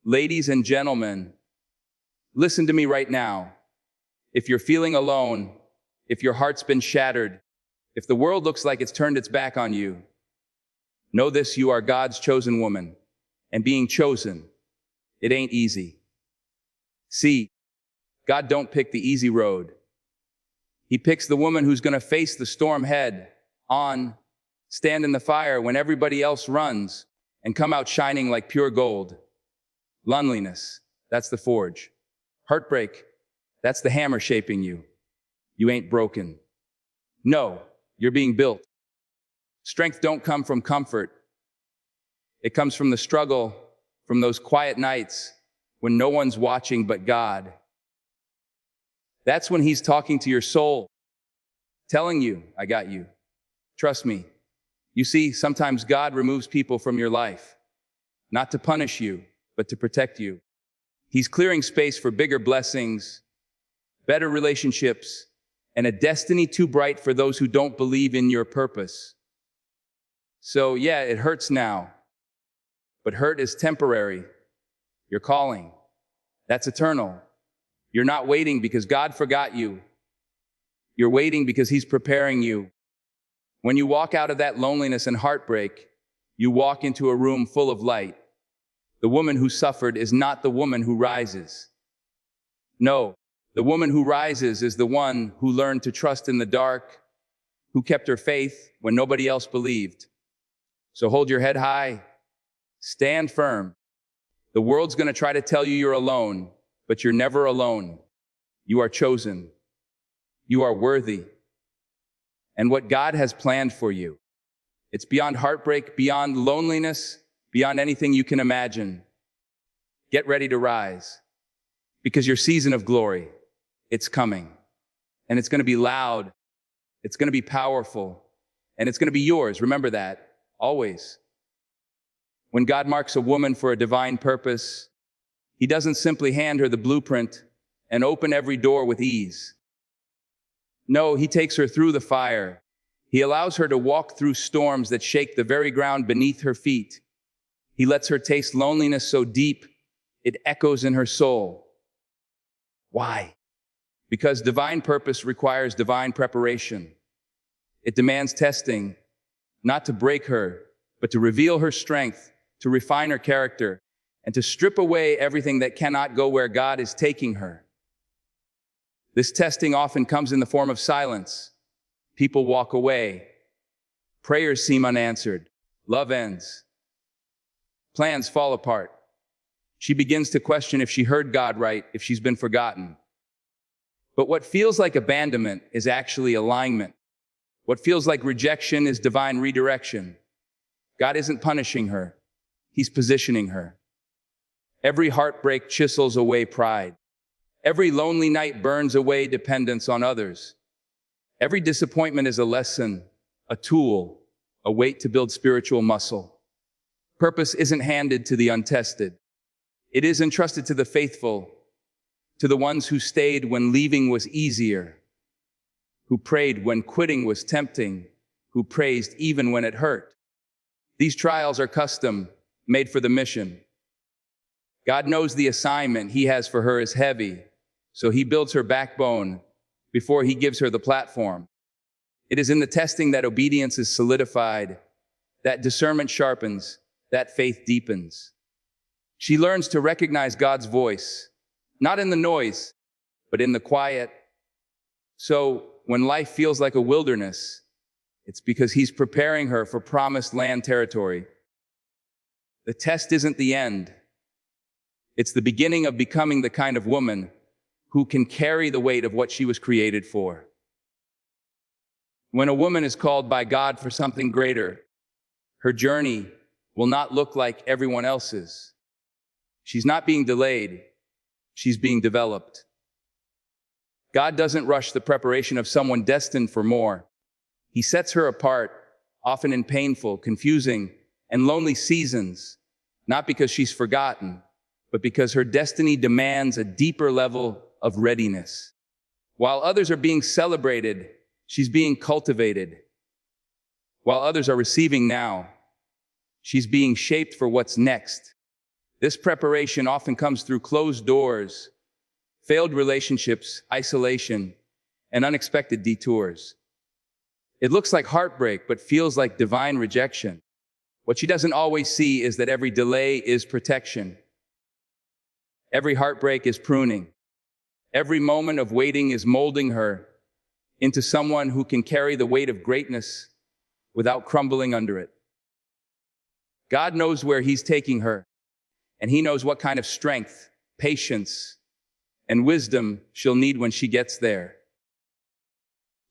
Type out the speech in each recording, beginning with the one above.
Ladies and gentlemen, listen to me right now. If you're feeling alone, if your heart's been shattered, if the world looks like it's turned its back on you, know this: you are God's chosen woman. And being chosen, it ain't easy. See, God don't pick the easy road. He picks the woman who's gonna face the storm head on, stand in the fire when everybody else runs, and come out shining like pure gold. Loneliness, that's the forge. Heartbreak, that's the hammer shaping you. You ain't broken. No, you're being built. Strength don't come from comfort. It comes from the struggle, from those quiet nights when no one's watching but God. That's when He's talking to your soul, telling you, I got you. Trust me. You see, sometimes God removes people from your life, not to punish you, but to protect you. He's clearing space for bigger blessings, better relationships, and a destiny too bright for those who don't believe in your purpose. So yeah, it hurts now, but hurt is temporary. Your calling, that's eternal. You're not waiting because God forgot you. You're waiting because He's preparing you. When you walk out of that loneliness and heartbreak, you walk into a room full of light. The woman who suffered is not the woman who rises. No, the woman who rises is the one who learned to trust in the dark, who kept her faith when nobody else believed. So hold your head high, stand firm. The world's gonna try to tell you you're alone, but you're never alone. You are chosen. You are worthy. And what God has planned for you, it's beyond heartbreak, beyond loneliness, beyond anything you can imagine. Get ready to rise, because your season of glory, it's coming. And it's gonna be loud, it's gonna be powerful, and it's gonna be yours. Remember that, always. When God marks a woman for a divine purpose, He doesn't simply hand her the blueprint and open every door with ease. No, He takes her through the fire. He allows her to walk through storms that shake the very ground beneath her feet. He lets her taste loneliness so deep, it echoes in her soul. Why? Because divine purpose requires divine preparation. It demands testing, not to break her, but to reveal her strength, to refine her character, and to strip away everything that cannot go where God is taking her. This testing often comes in the form of silence. People walk away. Prayers seem unanswered. Love ends. Plans fall apart. She begins to question if she heard God right, if she's been forgotten. But what feels like abandonment is actually alignment. What feels like rejection is divine redirection. God isn't punishing her. He's positioning her. Every heartbreak chisels away pride. Every lonely night burns away dependence on others. Every disappointment is a lesson, a tool, a weight to build spiritual muscle. Purpose isn't handed to the untested. It is entrusted to the faithful, to the ones who stayed when leaving was easier, who prayed when quitting was tempting, who praised even when it hurt. These trials are custom, made for the mission. God knows the assignment He has for her is heavy, so He builds her backbone before He gives her the platform. It is in the testing that obedience is solidified, that discernment sharpens, that faith deepens. She learns to recognize God's voice, not in the noise, but in the quiet. So when life feels like a wilderness, it's because He's preparing her for promised land territory. The test isn't the end. It's the beginning of becoming the kind of woman who can carry the weight of what she was created for. When a woman is called by God for something greater, her journey will not look like everyone else's. She's not being delayed, she's being developed. God doesn't rush the preparation of someone destined for more. He sets her apart, often in painful, confusing, and lonely seasons, not because she's forgotten, but because her destiny demands a deeper level of readiness. While others are being celebrated, she's being cultivated. While others are receiving now, she's being shaped for what's next. This preparation often comes through closed doors, failed relationships, isolation, and unexpected detours. It looks like heartbreak, but feels like divine rejection. What she doesn't always see is that every delay is protection. Every heartbreak is pruning. Every moment of waiting is molding her into someone who can carry the weight of greatness without crumbling under it. God knows where He's taking her, and He knows what kind of strength, patience, and wisdom she'll need when she gets there.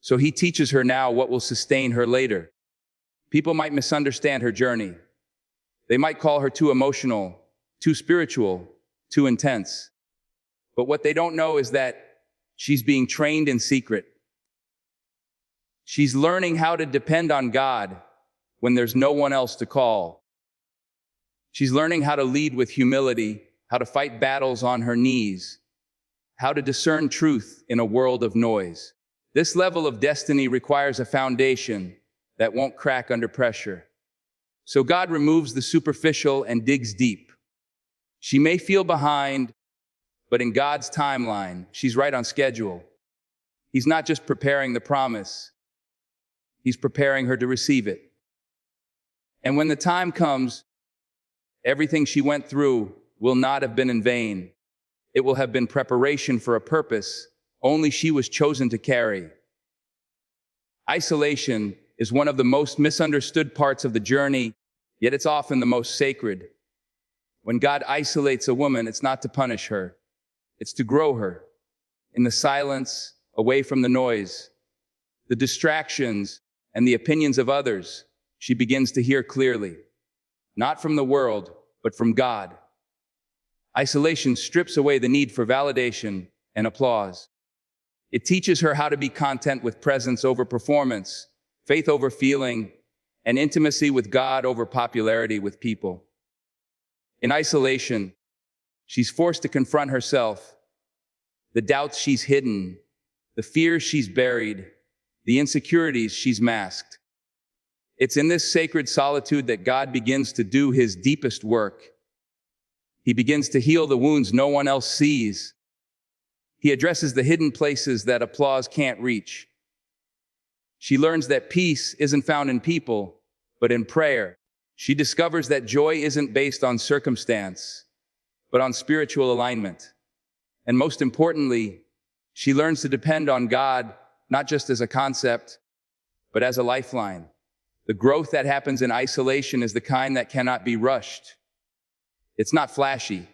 So He teaches her now what will sustain her later. People might misunderstand her journey. They might call her too emotional, too spiritual, too intense. But what they don't know is that she's being trained in secret. She's learning how to depend on God when there's no one else to call. She's learning how to lead with humility, how to fight battles on her knees, how to discern truth in a world of noise. This level of destiny requires a foundation that won't crack under pressure. So God removes the superficial and digs deep. She may feel behind, but in God's timeline, she's right on schedule. He's not just preparing the promise, He's preparing her to receive it. And when the time comes, everything she went through will not have been in vain. It will have been preparation for a purpose only she was chosen to carry. Isolation is one of the most misunderstood parts of the journey, yet it's often the most sacred. When God isolates a woman, it's not to punish her. It's to grow her. In the silence, away from the noise, the distractions, and the opinions of others, she begins to hear clearly. Not from the world, but from God. Isolation strips away the need for validation and applause. It teaches her how to be content with presence over performance, faith over feeling, and intimacy with God over popularity with people. In isolation, she's forced to confront herself, the doubts she's hidden, the fears she's buried, the insecurities she's masked. It's in this sacred solitude that God begins to do His deepest work. He begins to heal the wounds no one else sees. He addresses the hidden places that applause can't reach. She learns that peace isn't found in people, but in prayer. She discovers that joy isn't based on circumstance, but on spiritual alignment. And most importantly, she learns to depend on God, not just as a concept, but as a lifeline. The growth that happens in isolation is the kind that cannot be rushed. It's not flashy.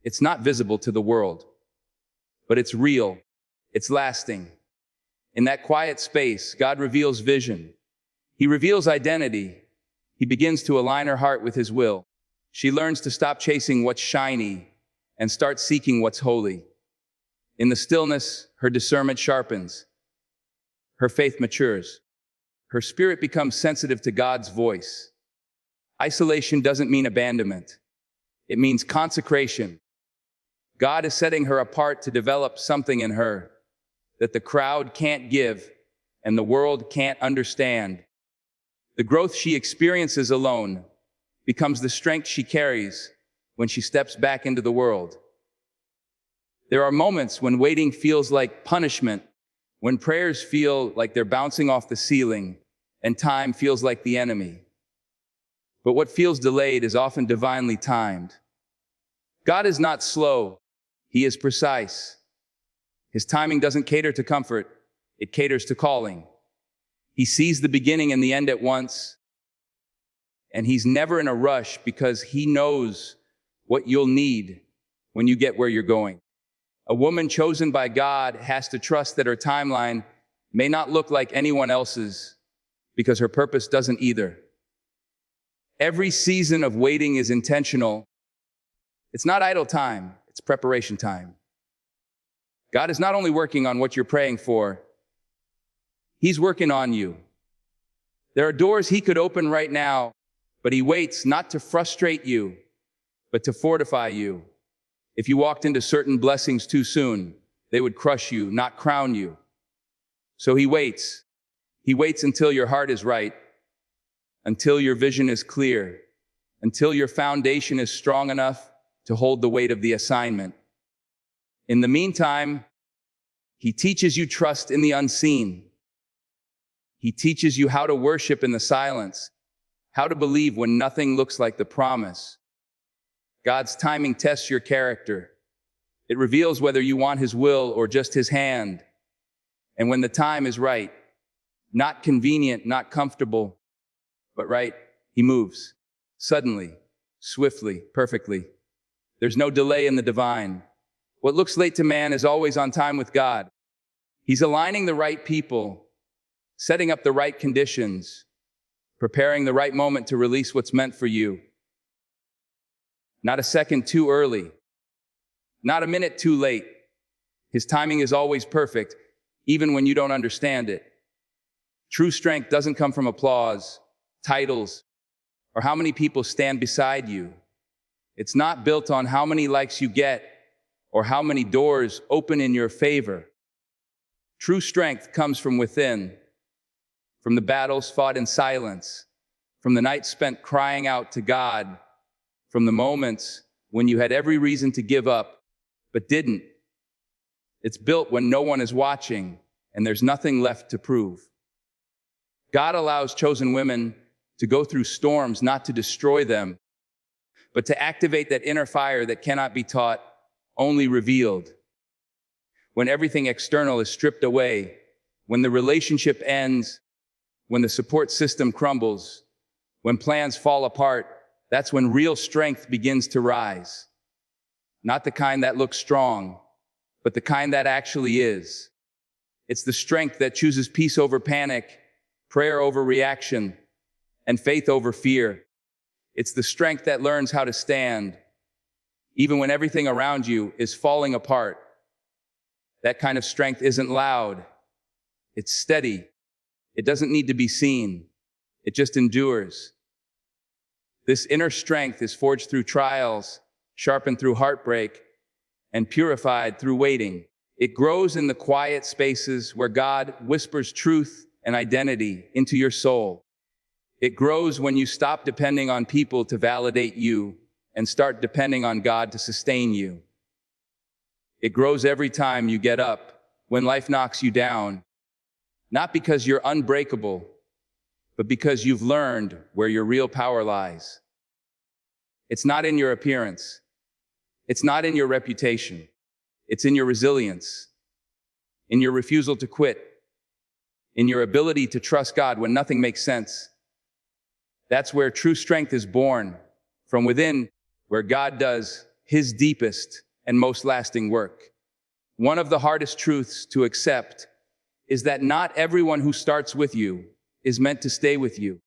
It's not visible to the world. But it's real. It's lasting. In that quiet space, God reveals vision. He reveals identity. He begins to align her heart with His will. She learns to stop chasing what's shiny and start seeking what's holy. In the stillness, her discernment sharpens. Her faith matures. Her spirit becomes sensitive to God's voice. Isolation doesn't mean abandonment. It means consecration. God is setting her apart to develop something in her that the crowd can't give and the world can't understand. The growth she experiences alone becomes the strength she carries when she steps back into the world. There are moments when waiting feels like punishment, when prayers feel like they're bouncing off the ceiling, and time feels like the enemy. But what feels delayed is often divinely timed. God is not slow. He is precise. His timing doesn't cater to comfort. It caters to calling. He sees the beginning and the end at once. And He's never in a rush because He knows what you'll need when you get where you're going. A woman chosen by God has to trust that her timeline may not look like anyone else's because her purpose doesn't either. Every season of waiting is intentional. It's not idle time, it's preparation time. God is not only working on what you're praying for, He's working on you. There are doors He could open right now, but He waits not to frustrate you, but to fortify you. If you walked into certain blessings too soon, they would crush you, not crown you. So He waits. He waits until your heart is right, until your vision is clear, until your foundation is strong enough to hold the weight of the assignment. In the meantime, he teaches you trust in the unseen. He teaches you how to worship in the silence, how to believe when nothing looks like the promise. God's timing tests your character. It reveals whether you want his will or just his hand. And when the time is right, not convenient, not comfortable, but right, he moves. Suddenly, swiftly, perfectly. There's no delay in the divine. What looks late to man is always on time with God. He's aligning the right people, setting up the right conditions, preparing the right moment to release what's meant for you. Not a second too early, not a minute too late. His timing is always perfect, even when you don't understand it. True strength doesn't come from applause, titles, or how many people stand beside you. It's not built on how many likes you get or how many doors open in your favor. True strength comes from within, from the battles fought in silence, from the nights spent crying out to God, from the moments when you had every reason to give up, but didn't. It's built when no one is watching and there's nothing left to prove. God allows chosen women to go through storms not to destroy them, but to activate that inner fire that cannot be taught, only revealed. When everything external is stripped away, when the relationship ends, when the support system crumbles, when plans fall apart, that's when real strength begins to rise. Not the kind that looks strong, but the kind that actually is. It's the strength that chooses peace over panic, prayer over reaction, and faith over fear. It's the strength that learns how to stand, even when everything around you is falling apart. That kind of strength isn't loud. It's steady. It doesn't need to be seen. It just endures. This inner strength is forged through trials, sharpened through heartbreak, and purified through waiting. It grows in the quiet spaces where God whispers truth and identity into your soul. It grows when you stop depending on people to validate you and start depending on God to sustain you. It grows every time you get up, when life knocks you down, not because you're unbreakable, but because you've learned where your real power lies. It's not in your appearance. It's not in your reputation. It's in your resilience, in your refusal to quit, in your ability to trust God when nothing makes sense. That's where true strength is born, from within, where God does his deepest and most lasting work. One of the hardest truths to accept is that not everyone who starts with you is meant to stay with you.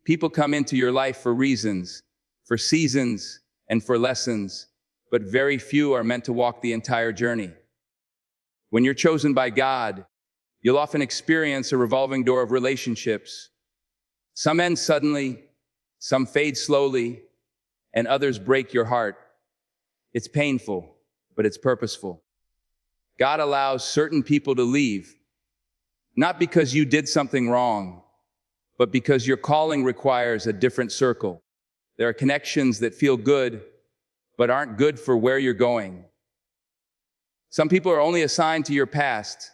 People come into your life for reasons, for seasons, and for lessons, but very few are meant to walk the entire journey. When you're chosen by God, you'll often experience a revolving door of relationships. Some end suddenly, some fade slowly, and others break your heart. It's painful, but it's purposeful. God allows certain people to leave, not because you did something wrong, but because your calling requires a different circle. There are connections that feel good, but aren't good for where you're going. Some people are only assigned to your past,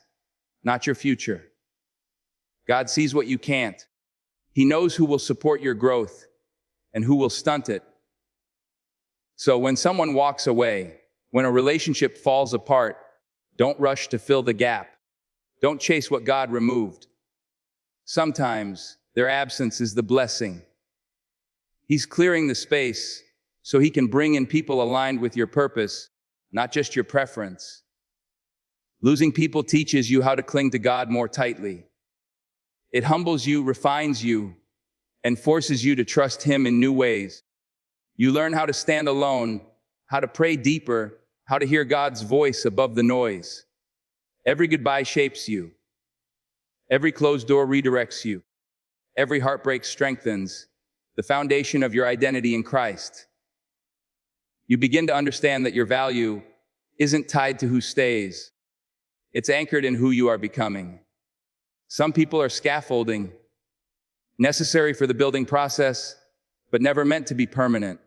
not your future. God sees what you can't. He knows who will support your growth and who will stunt it. So when someone walks away, when a relationship falls apart, don't rush to fill the gap. Don't chase what God removed. Sometimes their absence is the blessing. He's clearing the space so he can bring in people aligned with your purpose, not just your preference. Losing people teaches you how to cling to God more tightly. It humbles you, refines you, and forces you to trust him in new ways. You learn how to stand alone, how to pray deeper, how to hear God's voice above the noise. Every goodbye shapes you. Every closed door redirects you. Every heartbreak strengthens the foundation of your identity in Christ. You begin to understand that your value isn't tied to who stays. It's anchored in who you are becoming. Some people are scaffolding, necessary for the building process, but never meant to be permanent.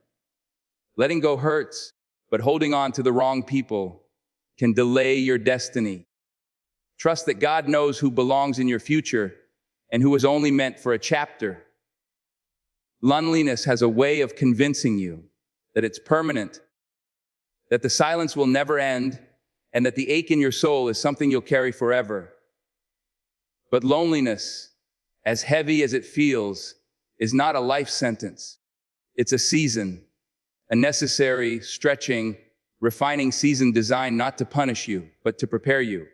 Letting go hurts, but holding on to the wrong people can delay your destiny. Trust that God knows who belongs in your future and who is only meant for a chapter. Loneliness has a way of convincing you that it's permanent, that the silence will never end, and that the ache in your soul is something you'll carry forever. But loneliness, as heavy as it feels, is not a life sentence. It's a season, a necessary, stretching, refining season designed not to punish you, but to prepare you.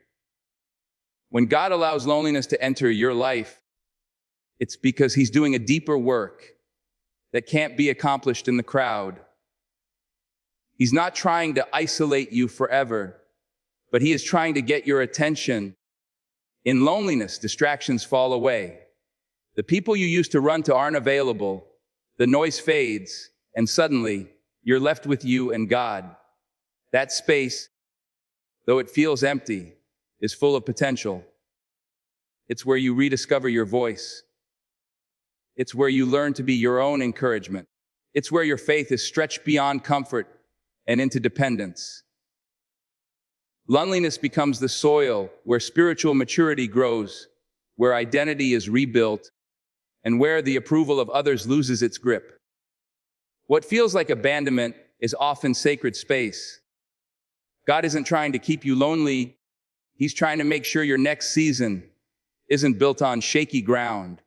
When God allows loneliness to enter your life, it's because He's doing a deeper work that can't be accomplished in the crowd. He's not trying to isolate you forever, but He is trying to get your attention. In loneliness, distractions fall away. The people you used to run to aren't available. The noise fades, and suddenly, you're left with you and God. That space, though it feels empty, is full of potential. It's where you rediscover your voice. It's where you learn to be your own encouragement. It's where your faith is stretched beyond comfort and into dependence. Loneliness becomes the soil where spiritual maturity grows, where identity is rebuilt, and where the approval of others loses its grip. What feels like abandonment is often sacred space. God isn't trying to keep you lonely. He's trying to make sure your next season isn't built on shaky ground.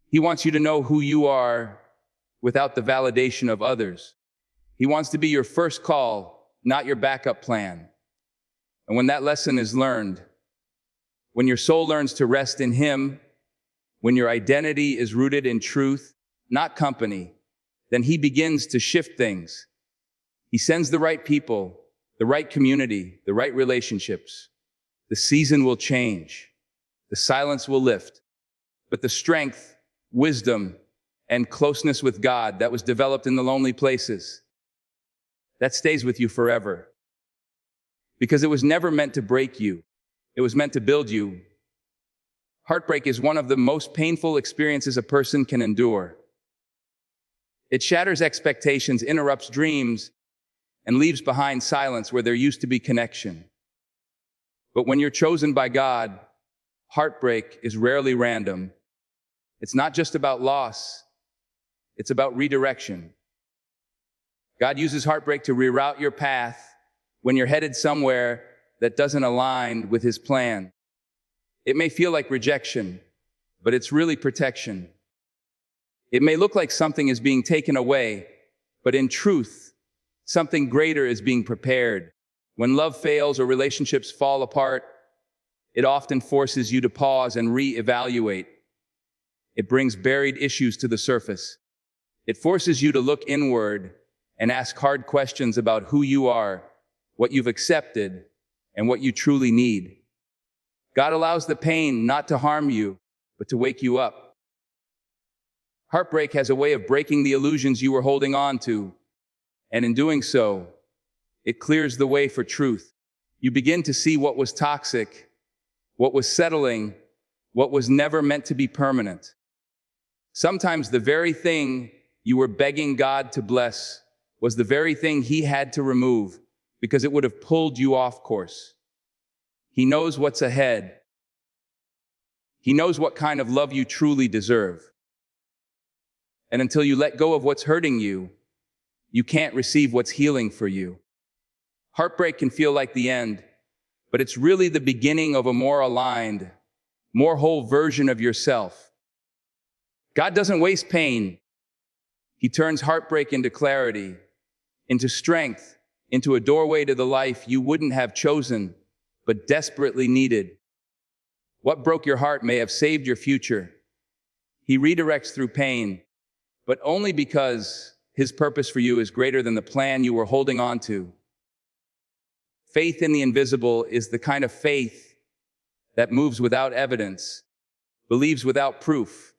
He wants you to know who you are without the validation of others. He wants to be your first call, not your backup plan. And when that lesson is learned, when your soul learns to rest in Him, when your identity is rooted in truth, not company, then He begins to shift things. He sends the right people, the right community, the right relationships. The season will change. The silence will lift. But the strength, wisdom, and closeness with God that was developed in the lonely places, that stays with you forever. Because it was never meant to break you. It was meant to build you. Heartbreak is one of the most painful experiences a person can endure. It shatters expectations, interrupts dreams, and leaves behind silence where there used to be connection. But when you're chosen by God, heartbreak is rarely random. It's not just about loss. It's about redirection. God uses heartbreak to reroute your path when you're headed somewhere that doesn't align with His plan. It may feel like rejection, but it's really protection. It may look like something is being taken away, but in truth, something greater is being prepared. When love fails or relationships fall apart, it often forces you to pause and reevaluate. It brings buried issues to the surface. It forces you to look inward and ask hard questions about who you are, what you've accepted, and what you truly need. God allows the pain not to harm you, but to wake you up. Heartbreak has a way of breaking the illusions you were holding on to, and in doing so, it clears the way for truth. You begin to see what was toxic, what was settling, what was never meant to be permanent. Sometimes the very thing you were begging God to bless was the very thing He had to remove because it would have pulled you off course. He knows what's ahead. He knows what kind of love you truly deserve. And until you let go of what's hurting you, you can't receive what's healing for you. Heartbreak can feel like the end, but it's really the beginning of a more aligned, more whole version of yourself. God doesn't waste pain. He turns heartbreak into clarity, into strength, into a doorway to the life you wouldn't have chosen, but desperately needed. What broke your heart may have saved your future. He redirects through pain, but only because His purpose for you is greater than the plan you were holding on to. Faith in the invisible is the kind of faith that moves without evidence, believes without proof,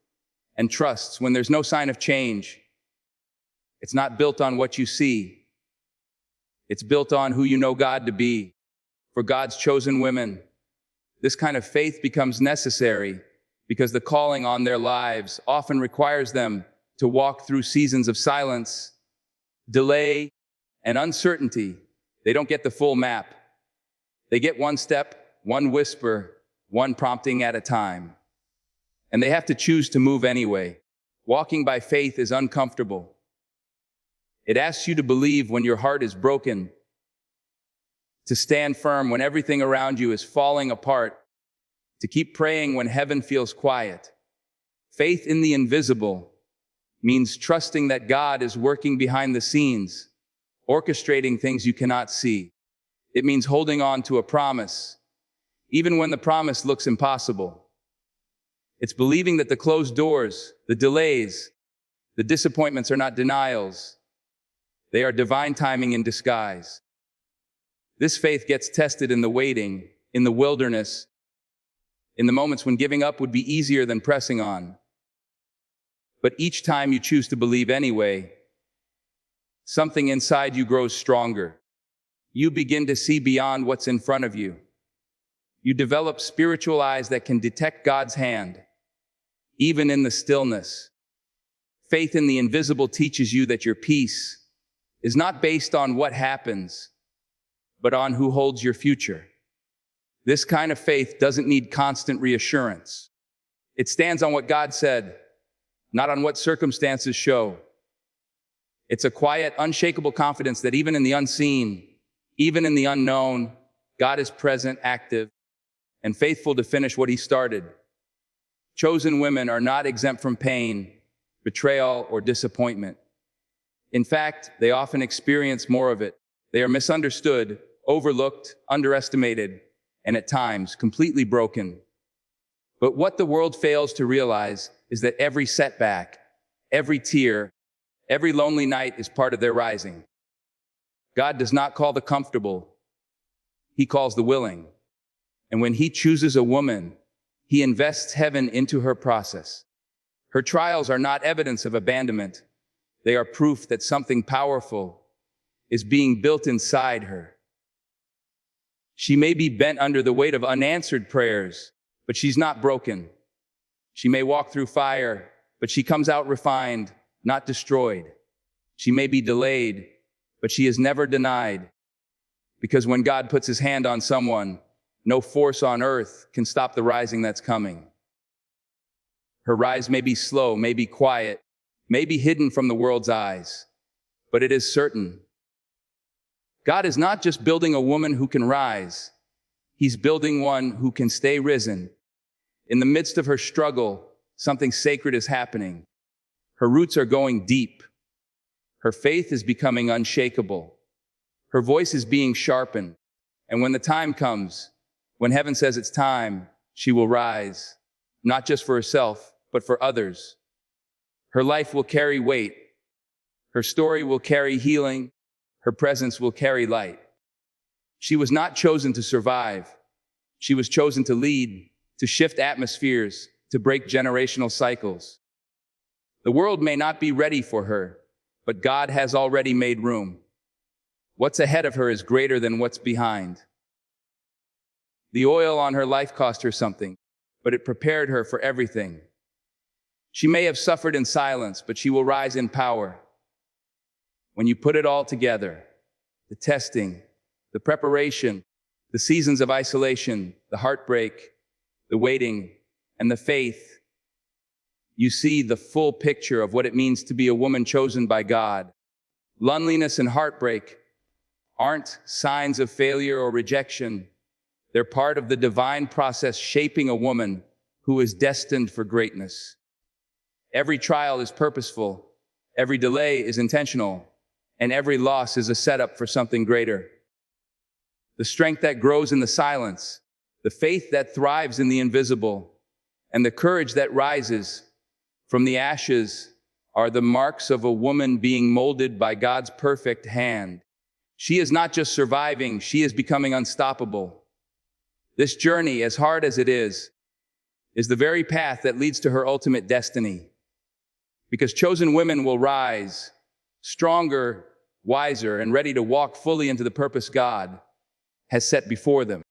and trusts when there's no sign of change. It's not built on what you see. It's built on who you know God to be. For God's chosen women, this kind of faith becomes necessary because the calling on their lives often requires them to walk through seasons of silence, delay, and uncertainty, they don't get the full map. They get one step, one whisper, one prompting at a time. And they have to choose to move anyway. Walking by faith is uncomfortable. It asks you to believe when your heart is broken, to stand firm when everything around you is falling apart, to keep praying when heaven feels quiet. Faith in the invisible means trusting that God is working behind the scenes, orchestrating things you cannot see. It means holding on to a promise, even when the promise looks impossible. It's believing that the closed doors, the delays, the disappointments are not denials. They are divine timing in disguise. This faith gets tested in the waiting, in the wilderness, in the moments when giving up would be easier than pressing on. But each time you choose to believe anyway, something inside you grows stronger. You begin to see beyond what's in front of you. You develop spiritual eyes that can detect God's hand, even in the stillness. Faith in the invisible teaches you that your peace is not based on what happens, but on who holds your future. This kind of faith doesn't need constant reassurance. It stands on what God said, not on what circumstances show. It's a quiet, unshakable confidence that even in the unseen, even in the unknown, God is present, active, and faithful to finish what He started. Chosen women are not exempt from pain, betrayal, or disappointment. In fact, they often experience more of it. They are misunderstood, overlooked, underestimated, and at times completely broken. But what the world fails to realize is that every setback, every tear, every lonely night is part of their rising. God does not call the comfortable. He calls the willing. And when He chooses a woman, He invests heaven into her process. Her trials are not evidence of abandonment. They are proof that something powerful is being built inside her. She may be bent under the weight of unanswered prayers, but she's not broken. She may walk through fire, but she comes out refined, not destroyed. She may be delayed, but she is never denied. Because when God puts His hand on someone, no force on earth can stop the rising that's coming. Her rise may be slow, may be quiet, may be hidden from the world's eyes, but it is certain. God is not just building a woman who can rise. He's building one who can stay risen. In the midst of her struggle, something sacred is happening. Her roots are going deep. Her faith is becoming unshakable. Her voice is being sharpened. And when the time comes, when heaven says it's time, she will rise, not just for herself, but for others. Her life will carry weight. Her story will carry healing. Her presence will carry light. She was not chosen to survive. She was chosen to lead, to shift atmospheres, to break generational cycles. The world may not be ready for her, but God has already made room. What's ahead of her is greater than what's behind. The oil on her life cost her something, but it prepared her for everything. She may have suffered in silence, but she will rise in power. When you put it all together, the testing, the preparation, the seasons of isolation, the heartbreak, the waiting, and the faith, you see the full picture of what it means to be a woman chosen by God. Loneliness and heartbreak aren't signs of failure or rejection. They're part of the divine process shaping a woman who is destined for greatness. Every trial is purposeful, every delay is intentional, and every loss is a setup for something greater. The strength that grows in the silence, the faith that thrives in the invisible, and the courage that rises from the ashes are the marks of a woman being molded by God's perfect hand. She is not just surviving, she is becoming unstoppable. This journey, as hard as it is the very path that leads to her ultimate destiny. Because chosen women will rise, stronger, wiser, and ready to walk fully into the purpose God has set before them.